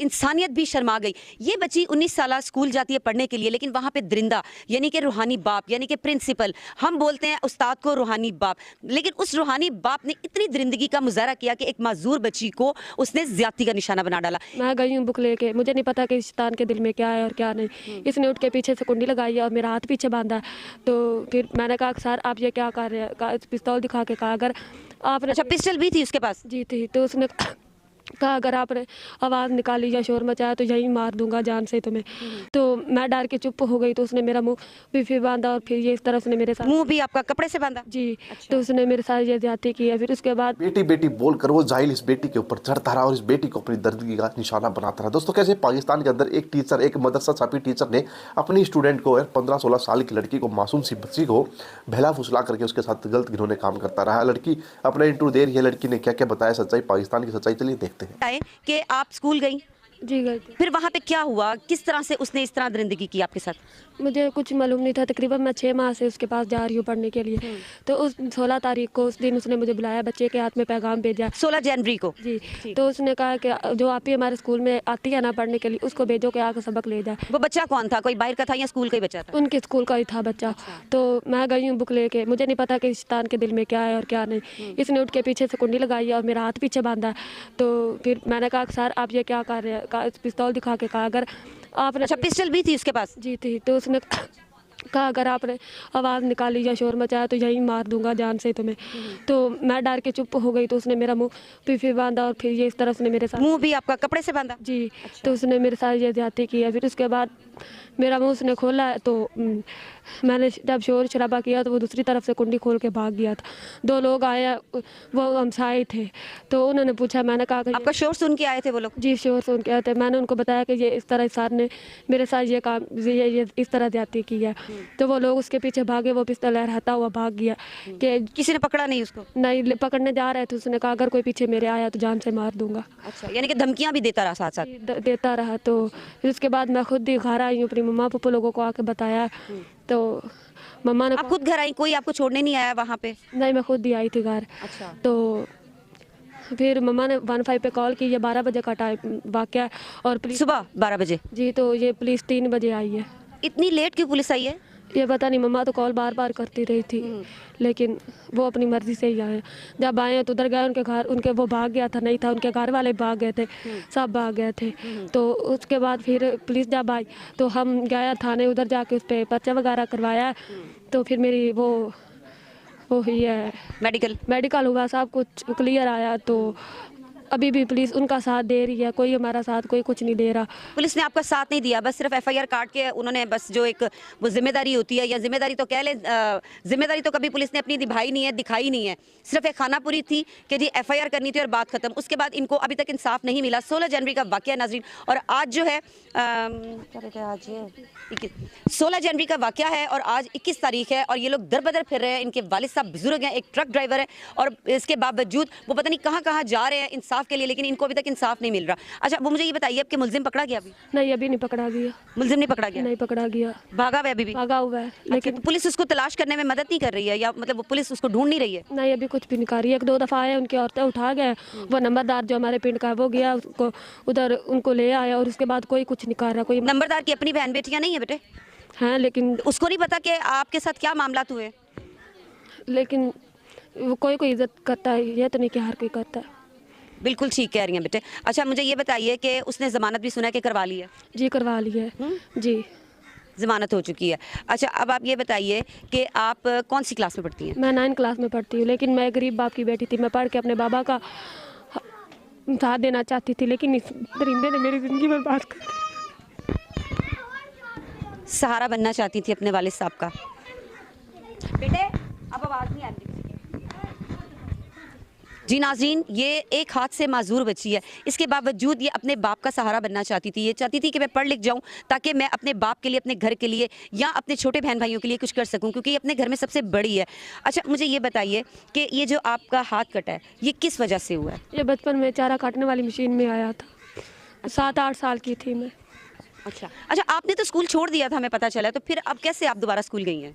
इंसानियत भी शर्मा गई। ये बच्ची 19 साल स्कूल जाती है पढ़ने के लिए, लेकिन वहाँ पे दरिंदा यानी कि रूहानी बाप यानी कि प्रिंसिपल, हम बोलते हैं उस्ताद को रूहानी बाप, लेकिन उस रूहानी बाप ने इतनी दरिंदगी का मुजाहरा किया कि एक माजूर बच्ची को उसने ज्यादती का निशाना बना डाला। मैं गई हूँ बुक लेके, मुझे नहीं पता कि शैतान के दिल में क्या है और क्या नहीं। इसने उठ के पीछे से कुंडी लगाई है और मेरा हाथ पीछे बांधा है। तो फिर मैंने कहा सर आप ये क्या कर रहे हैं, पिस्तौल दिखा के कहा अगर आपने, अच्छा, पिस्टल भी थी उसके पास? जी थी। तो उसने कहा अगर आपने आवाज़ निकाली या शोर मचाया तो यहीं मार दूंगा जान से तुम्हें। तो मैं डर के चुप हो गई। तो उसने मेरा मुंह भी फिर बांधा और फिर ये इस तरह उसने मेरे साथ, मुंह भी आपका कपड़े से बांधा? जी। अच्छा। तो उसने मेरे साथ ये ज्यादती की है। फिर उसके बाद बेटी बेटी बोलकर वो जाहिल इस बेटी के ऊपर चढ़ता रहा और इस बेटी को अपनी दर्दगी का निशाना बनाता रहा। दोस्तों, कैसे पाकिस्तान के अंदर एक टीचर, एक मदरसा छापी टीचर ने अपनी स्टूडेंट को, 15-16 साल की लड़की को, मासूम सी बच्ची को बहला फुसला करके उसके साथ गलत घिनौने काम करता रहा। लड़की अपना इंटरव्यू दे रही है, लड़की ने क्या क्या बताया सच्चाई, पाकिस्तान की सच्चाई, चलिए देखते हैं। कि आप स्कूल गई, जी गई थी। फिर वहाँ पे क्या हुआ, किस तरह से उसने इस तरह दरिंदगी की आपके साथ? मुझे कुछ मालूम नहीं था। तकरीबन मैं 6 माह से उसके पास जा रही हूँ पढ़ने के लिए। तो उस 16 तारीख को उस दिन उसने मुझे बुलाया, बच्चे के हाथ में पैगाम भेजा। 16 जनवरी को? जी। तो उसने कहा कि जो आप ही हमारे स्कूल में आती है ना पढ़ने के लिए, उसको भेजो कि आकर सबक ले जाए। वो बच्चा कौन था, कोई बाहर का था या स्कूल का ही बच्चा था? उनके स्कूल का ही था बच्चा। तो मैं गई हूँ बुक लेके, मुझे नहीं पता कि शैतान के दिल में क्या है और क्या नहीं। इसने उठ के पीछे से कुंडी लगाई है और मेरा हाथ पीछे बांधा है। तो फिर मैंने कहा सर आप ये क्या कर रहे हैं, पिस्तौल दिखा के कहा अगर आपने, अच्छा, पिस्टल भी थी उसके पास? जी थी। तो उसने कहा अगर आपने आवाज़ निकाली या शोर मचाया तो यहीं मार दूंगा जान से तुम्हें। तो मैं डर के चुप हो गई। तो उसने मेरा मुंह भी फिर बांधा और फिर ये इस तरह उसने मेरे साथ, मुंह भी आपका कपड़े से बांधा? जी। तो उसने मेरे साथ ये ज्यादती की है। फिर उसके बाद मेरा मुंह उसने खोला तो मैंने जब शोर शराबा किया तो वो दूसरी तरफ से कुंडी खोल के भाग गया था। 2 लोग आए, वो हमसाए थे। तो उन्होंने पूछा, मैंने कहा कि आपका शोर सुन के आए थे वो लोग? जी शोर सुन के आए थे। मैंने उनको बताया कि ये इस तरह सर ने मेरे साथ ये काम, ये इस तरह ज्यादती की है। तो वो लोग उसके पीछे भागे, वो पिस्तौल लहराता हुआ भाग गया। कि किसी ने पकड़ा नहीं उसको? नहीं, पकड़ने जा रहे थे। उसने कहा अगर कोई पीछे मेरे आया तो जान से मार दूंगा। अच्छा, यानी कि धमकियां भी देता रहा साथ साथ? देता रहा। तो फिर उसके बाद मैं खुद ही घर आई हूँ, अपनी मम्मा पापा लोगों को आके बताया। तो मम्मा ने, आप खुद घर आई, कोई आपको छोड़ने नहीं आया वहाँ पे? नहीं, मैं खुद ही आई थी घर। अच्छा। तो फिर मम्मा ने 15 पे कॉल की, ये 12 बजे का टाइम वाक़या है और पुलिस, सुबह 12 बजे? जी। तो ये पुलिस 3 बजे आई है। इतनी लेट क्यों पुलिस आई है? ये पता नहीं, मम्मा तो कॉल बार बार करती रही थी, लेकिन वो अपनी मर्जी से ही आए। जब आए तो उधर गए उनके घर, उनके वो भाग गया था, नहीं था, उनके घर वाले भाग गए थे, सब भाग गए थे। तो उसके बाद फिर पुलिस जब आई तो हम गए थाने, उधर जाके उस पर पर्चा वगैरह करवाया। तो फिर मेरी वो ही है, मेडिकल हुआ, सब कुछ क्लियर आया। तो अभी भी पुलिस उनका साथ दे रही है, कोई हमारा साथ, कोई कुछ नहीं दे रहा। पुलिस ने आपका साथ नहीं दिया, बस सिर्फ एफआईआर काट के उन्होंने, बस जो एक वो जिम्मेदारी होती है, या जिम्मेदारी तो कह लें, जिम्मेदारी तो कभी पुलिस ने अपनी निभाई नहीं है, दिखाई नहीं है। सिर्फ एक खानापुरी थी कि जी एफआईआर करनी थी और बात खत्म। उसके बाद इनको अभी तक इंसाफ नहीं मिला। 16 जनवरी का वाकया नाज़रीन, और आज जो है आज 16 जनवरी का वाकया है और आज 21 तारीख है और ये लोग दर बदर फिर रहे हैं। इनके वालिद साहब बुजुर्ग हैं, एक ट्रक ड्राइवर है, और इसके बावजूद वो पता नहीं कहाँ कहाँ जा रहे हैं इंसाफ के लिए, लेकिन इनको अभी तक इंसाफ नहीं मिल रहा। अच्छा, वो मुझे ये बताइए, आपके मुलजिम पकड़ा गया अभी? नहीं, अभी नहीं पकड़ा गया। मुलजिम नहीं पकड़ा गया? नहीं पकड़ा गया, भागा हुआ है अभी भी? भागा हुआ है। लेकिन अच्छा, पुलिस उसको तलाश करने में मदद नहीं कर रही है, या मतलब वो पुलिस उसको ढूंढ नहीं रही है? नहीं, अभी कुछ भी नहीं कर रही है। 1-2 दफ़ा आए, उनकी औरतें उठा गए, वो नंबरदार जो हमारे पिंड का है वो गया, उसको उधर उनको ले आया, और उसके बाद कोई कुछ नहीं कर रहा। कोई नंबरदार की अपनी बहन बेटियां नहीं है बेटे? हैं, लेकिन उसको नहीं पता कि आपके साथ क्या मामला हुए? लेकिन वो कोई इज्जत करता है, ये तो नहीं कि हर कोई करता है। बिल्कुल ठीक कह रही हैं बेटे। अच्छा, मुझे ये बताइए कि उसने ज़मानत भी सुना है कि करवा ली है? जी, करवा ली है। जी, ज़मानत हो चुकी है। अच्छा, अब आप ये बताइए कि आप कौन सी क्लास में पढ़ती हैं? मैं 9 क्लास में पढ़ती हूँ, लेकिन मैं गरीब बाप की बेटी थी। मैं पढ़ के अपने बाबा का साथ देना चाहती थी, लेकिन इस दरिंदे ने मेरी ज़िंदगी बर्बाद कर दी। सहारा बनना चाहती थी अपने वालिद साहब का। बेटे, अब आवाज़ नहीं आ रही जी। नाज़रीन, ये एक हाथ से माजूर बच्ची है, इसके बावजूद ये अपने बाप का सहारा बनना चाहती थी। ये चाहती थी कि मैं पढ़ लिख जाऊं ताकि मैं अपने बाप के लिए, अपने घर के लिए, या अपने छोटे बहन भाइयों के लिए कुछ कर सकूं, क्योंकि ये अपने घर में सबसे बड़ी है। अच्छा, मुझे ये बताइए कि ये जो आपका हाथ कटा है, ये किस वजह से हुआ है? ये बचपन में चारा काटने वाली मशीन में आया था। 7-8 साल की थी मैं। अच्छा, आपने तो स्कूल छोड़ दिया था, हमें पता चला, तो फिर अब कैसे आप दोबारा स्कूल गई हैं?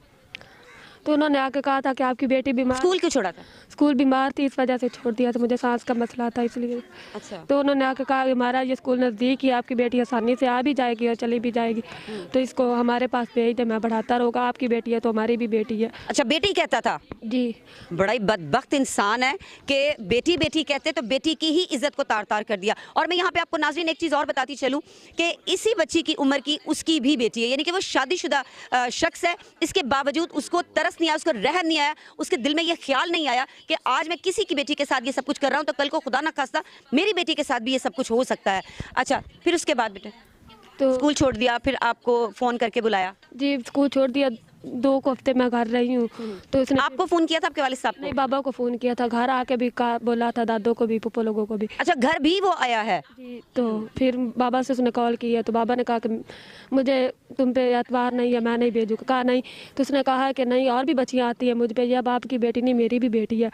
तो उन्होंने आके कहा था कि आपकी बेटी बीमार, स्कूल क्यों छोड़ा था? स्कूल बीमार थी इस वजह से छोड़ दिया था, मुझे सांस का मसला था इसलिए। अच्छा। तो उन्होंने आके कहा कि हमारा ये स्कूल नज़दीक ही, आपकी बेटी आसानी से आ भी जाएगी और चली भी जाएगी, तो इसको हमारे पास भेज दे, मैं पढ़ाता रहूँगा, आपकी बेटी है तो हमारी भी बेटी है। अच्छा, बेटी कहता था? जी। बड़ा ही बदबख्त इंसान है कि बेटी बेटी कहते तो बेटी की ही इज्जत को तार तार कर दिया। और मैं यहाँ पे आपको नाज़रीन एक चीज़ और बताती चलूँ कि इसी बच्ची की उम्र की उसकी भी बेटी है, यानी कि वो शादीशुदा शख्स है, इसके बावजूद उसको तरस नहीं आया, उसको रहम नहीं आया, उसके दिल में ये ख्याल नहीं आया कि आज मैं किसी की बेटी के साथ ये सब कुछ कर रहा हूँ तो कल को खुदा ना खास्ता मेरी बेटी के साथ भी ये सब कुछ हो सकता है। अच्छा, फिर उसके बाद बेटे तो स्कूल छोड़ दिया, फिर आपको फ़ोन करके बुलाया? जी, स्कूल छोड़ दिया, 2 हफ्ते मैं घर रही हूँ। तो उसने आपको फ़ोन किया था आपके वालिद साहब नहीं, ने? बाबा को फ़ोन किया था, घर आके भी कहा, बोला था दादों को भी, पप्पो लोगों को भी। अच्छा, घर भी वो आया है? जी। तो फिर बाबा से उसने कॉल की है, तो बाबा ने कहा कि मुझे तुम पे एतबार नहीं है, मैं नहीं भेजूँगा। कहा नहीं, तो उसने कहा कि नहीं और भी बच्चियाँ आती हैं मुझ पे, यह बाप की बेटी नहीं मेरी भी बेटी है।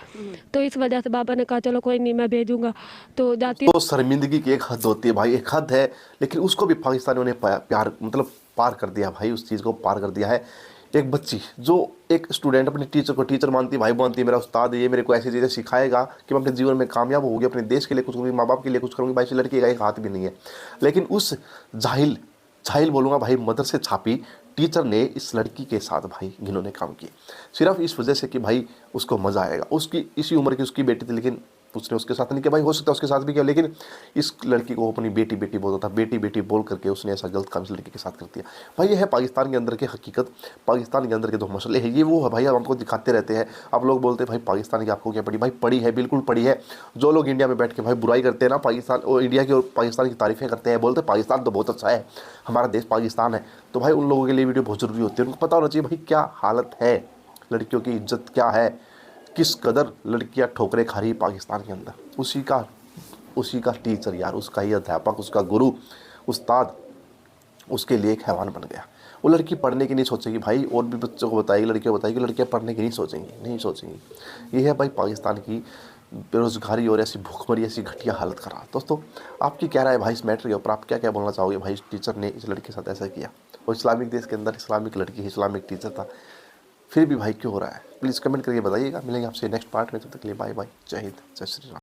तो इस वजह से बाबा ने कहा चलो कोई नहीं, मैं भेजूँगा। तो जाती तो शर्मिंदगी की एक हद होती है भाई, एक हद है, लेकिन उसको भी पाकिस्तानियों ने प्यार मतलब पार कर दिया भाई, उस चीज़ को पार कर दिया है। एक बच्ची जो एक स्टूडेंट अपने टीचर को टीचर मानती, भाई मानती, मेरा उस्ताद ये मेरे को ऐसी चीज़ें सिखाएगा कि मैं अपने जीवन में कामयाब होगी, अपने देश के लिए कुछ करूँगी, माँ बाप के लिए कुछ करूँगी। भाई इस लड़की का एक हाथ भी नहीं है, लेकिन उस जाहिल बोलूँगा भाई, मदरसे छापी टीचर ने इस लड़की के साथ भाई घिनौने काम किए, सिर्फ इस वजह से कि भाई उसको मज़ा आएगा। उसकी इसी उम्र की उसकी बेटी थी, लेकिन उसने उसके साथ नहीं किया। भाई हो सकता है उसके साथ भी किया, लेकिन इस लड़की को अपनी बेटी बेटी बोलता था, बेटी बेटी बोल करके उसने ऐसा गलत काम इस लड़की के साथ कर दिया। भाई ये है पाकिस्तान के अंदर की हकीकत, पाकिस्तान के अंदर के जो मसले हैं ये वो है भाई, हम आपको दिखाते रहते हैं। आप लोग बोलते हैं भाई पाकिस्तान की आपको क्या पड़ी, भाई पड़ी है, बिल्कुल पड़ी है। जो लोग इंडिया में बैठ के भाई बुराई करते हैं ना पाकिस्तान और इंडिया की और पाकिस्तान की तारीफ़ें करते हैं, बोलते हैं पाकिस्तान तो बहुत अच्छा है, हमारा देश पाकिस्तान है, तो भाई उन लोगों के लिए वीडियो बहुत ज़रूरी होती है। उनको पता होना चाहिए भाई क्या हालत है, लड़कियों की इज्जत क्या है, किस कदर लड़कियां ठोकरें खा रही है पाकिस्तान के अंदर। उसी का टीचर यार, उसका ही अध्यापक, उसका गुरु, उस्ताद उसके लिए एक हैवान बन गया। वो लड़की पढ़ने की नहीं सोचेगी भाई, और भी बच्चों को बताएगी, लड़कियों को बताएगी, लड़कियां पढ़ने की नहीं सोचेंगी। ये है भाई पाकिस्तान की बेरोज़गारी और ऐसी भूखमरी, ऐसी घटिया हालत का रहा। दोस्तों आपकी क्या राय है भाई इस मैटर के ऊपर, आप क्या क्या बोलना चाहोगे भाई, इस टीचर ने इस लड़के के साथ ऐसा किया, और इस्लामिक देश के अंदर इस्लामिक लड़की, इस्लामिक टीचर था, फिर भी भाई क्यों हो रहा है? प्लीज़ कमेंट करके बताइएगा। मिलेंगे आपसे नेक्स्ट पार्ट में, तब तक के लिए बाय बाय, जय हिंद, जय श्री राम।